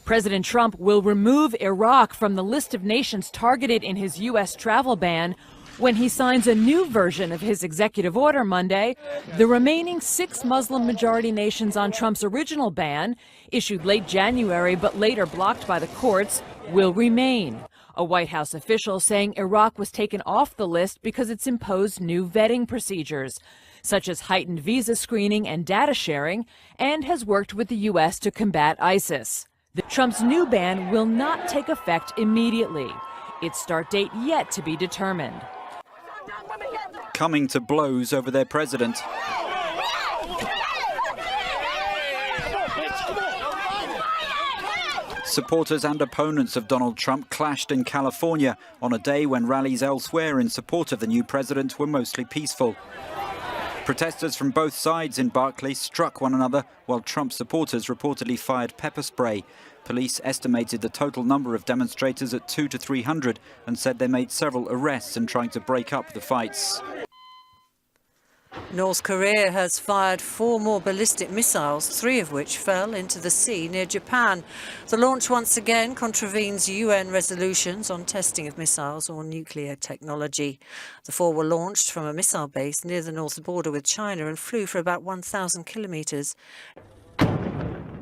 President Trump will remove Iraq from the list of nations targeted in his U.S. travel ban when he signs a new version of his executive order Monday. The remaining 6 Muslim-majority nations on Trump's original ban, issued late January but later blocked by the courts, will remain. A White House official saying Iraq was taken off the list because it's imposed new vetting procedures, such as heightened visa screening and data sharing, and has worked with the U.S. to combat ISIS. Trump's new ban will not take effect immediately. Its start date yet to be determined. Coming to blows over their president. Supporters and opponents of Donald Trump clashed in California on a day when rallies elsewhere in support of the new president were mostly peaceful. Protesters from both sides in Berkeley struck one another while Trump supporters reportedly fired pepper spray. Police estimated the total number of demonstrators at 200 to 300 and said they made several arrests in trying to break up the fights. North Korea has fired 4 more ballistic missiles, 3 of which fell into the sea near Japan. The launch once again contravenes UN resolutions on testing of missiles or nuclear technology. The 4 were launched from a missile base near the north border with China and flew for about 1,000 kilometres.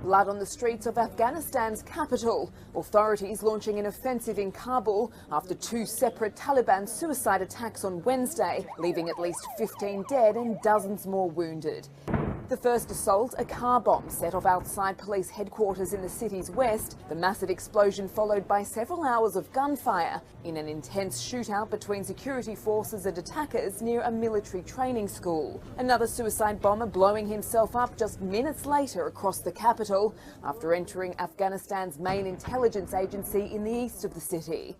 Blood on the streets of Afghanistan's capital. Authorities launching an offensive in Kabul after 2 separate Taliban suicide attacks on Wednesday, leaving at least 15 dead and dozens more wounded. The first assault, a car bomb set off outside police headquarters in the city's west. The massive explosion followed by several hours of gunfire in an intense shootout between security forces and attackers near a military training school. Another suicide bomber blowing himself up just minutes later across the capital after entering Afghanistan's main intelligence agency in the east of the city.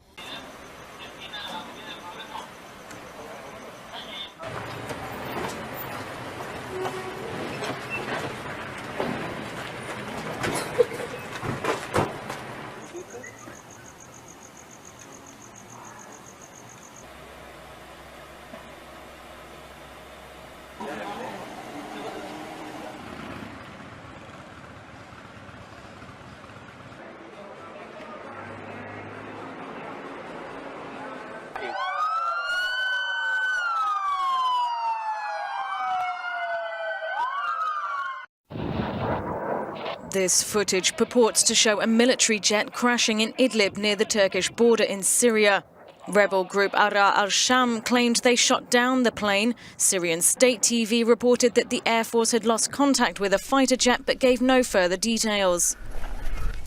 This footage purports to show a military jet crashing in Idlib near the Turkish border in Syria. Rebel group Ara al-Sham claimed they shot down the plane. Syrian state TV reported that the Air Force had lost contact with a fighter jet but gave no further details.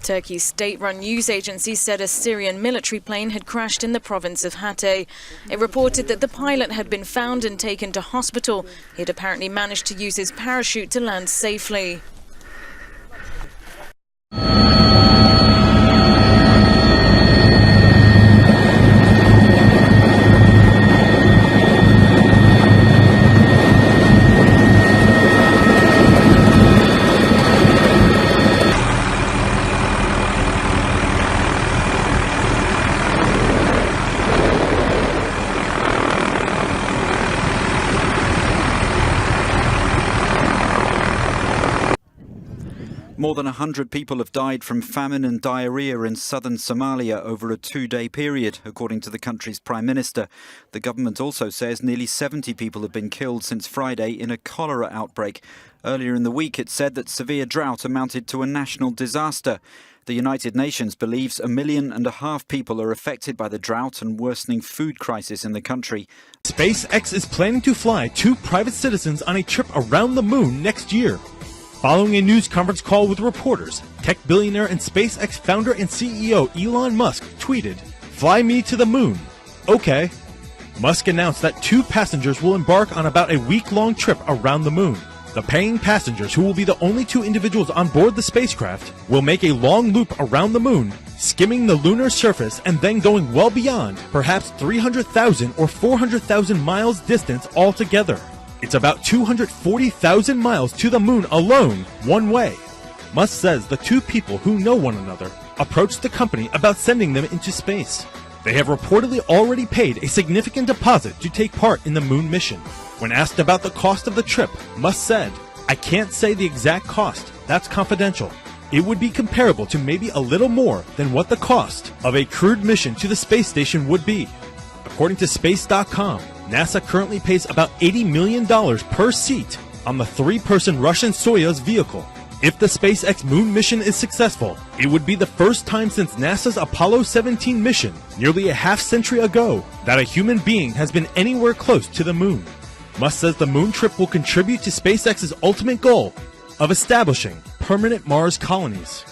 Turkey's state-run news agency said a Syrian military plane had crashed in the province of Hatay. It reported that the pilot had been found and taken to hospital. He had apparently managed to use his parachute to land safely. More than 100 people have died from famine and diarrhea in southern Somalia over a 2-day period, according to the country's prime minister. The government also says nearly 70 people have been killed since Friday in a cholera outbreak. Earlier in the week, it said that severe drought amounted to a national disaster. The United Nations believes 1.5 million people are affected by the drought and worsening food crisis in the country. SpaceX is planning to fly 2 private citizens on a trip around the moon next year. Following a news conference call with reporters, tech billionaire and SpaceX founder and CEO Elon Musk tweeted, "Fly me to the moon." Okay. Musk announced that 2 passengers will embark on about a week-long trip around the moon. The paying passengers, who will be the only 2 individuals on board the spacecraft, will make a long loop around the moon, skimming the lunar surface and then going well beyond, perhaps 300,000 or 400,000 miles distance altogether. It's about 240,000 miles to the moon alone, one way. Musk says the 2 people, who know one another, approached the company about sending them into space. They have reportedly already paid a significant deposit to take part in the moon mission. When asked about the cost of the trip, Musk said, "I can't say the exact cost. That's confidential. it would be comparable to maybe a little more than what the cost of a crewed mission to the space station would be. According to Space.com, NASA currently pays about $80 million per seat on the 3-person Russian Soyuz vehicle. If the SpaceX moon mission is successful, it would be the first time since NASA's Apollo 17 mission nearly a half-century ago that a human being has been anywhere close to the moon. Musk says the moon trip will contribute to SpaceX's ultimate goal of establishing permanent Mars colonies.